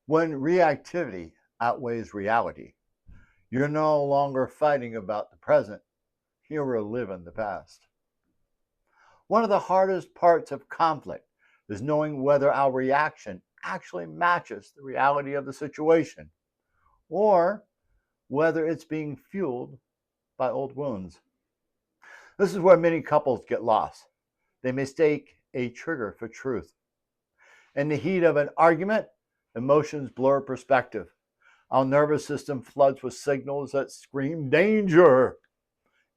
When reactivity outweighs reality, you're no longer fighting about the present, you're reliving the past. One of the hardest parts of conflict is knowing whether our reaction actually matches the reality of the situation or whether it's being fueled by old wounds. This is where many couples get lost. They mistake a trigger for truth. In the heat of an argument, emotions blur perspective. Our nervous system floods with signals that scream danger.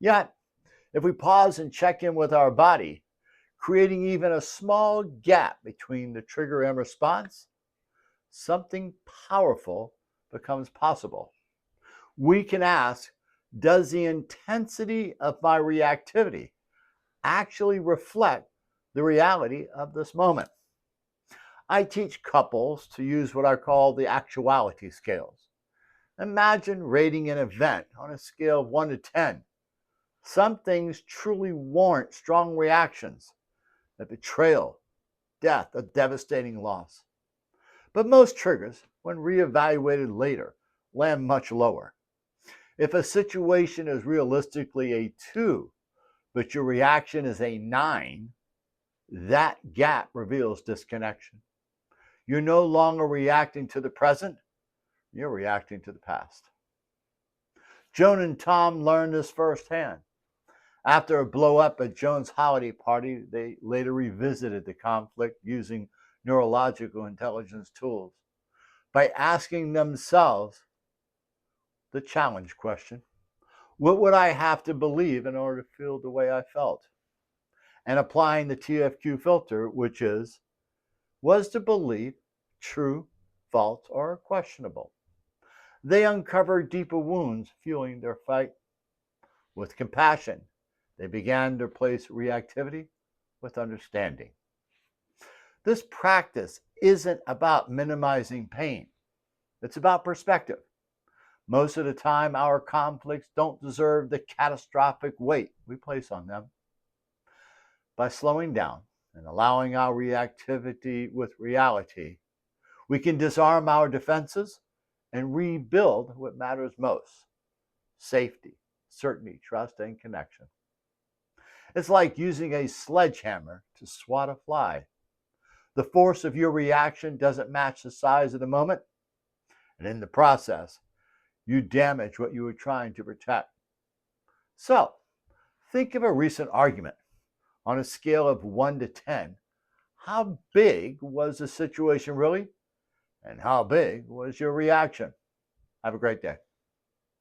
Yet, if we pause and check in with our body, creating even a small gap between the trigger and response, something powerful becomes possible. We can ask, does the intensity of my reactivity actually reflect the reality of this moment? I teach couples to use what I call the actuality scales. Imagine rating an event on a scale of 1 to 10. Some things truly warrant strong reactions, a betrayal, death, a devastating loss. But most triggers, when reevaluated later, land much lower. If a situation is realistically a 2, but your reaction is a 9, that gap reveals disconnection. You're no longer reacting to the present, you're reacting to the past. Joan and Tom learned this firsthand. After a blow up at Joan's holiday party, they later revisited the conflict using neurological intelligence tools by asking themselves the challenge question: what would I have to believe in order to feel the way I felt? And applying the TFQ filter, which is, was the belief true, false, or questionable? They uncovered deeper wounds fueling their fight. With compassion, they began to replace reactivity with understanding. This practice isn't about minimizing pain, it's about perspective. Most of the time, our conflicts don't deserve the catastrophic weight we place on them. By slowing down and allowing our reactivity with reality, we can disarm our defenses and rebuild what matters most: safety, certainty, trust, and connection. It's like using a sledgehammer to swat a fly. The force of your reaction doesn't match the size of the moment, and in the process, you damage what you were trying to protect. So, think of a recent argument. On a scale of 1 to 10, how big was the situation really? And how big was your reaction? Have a great day.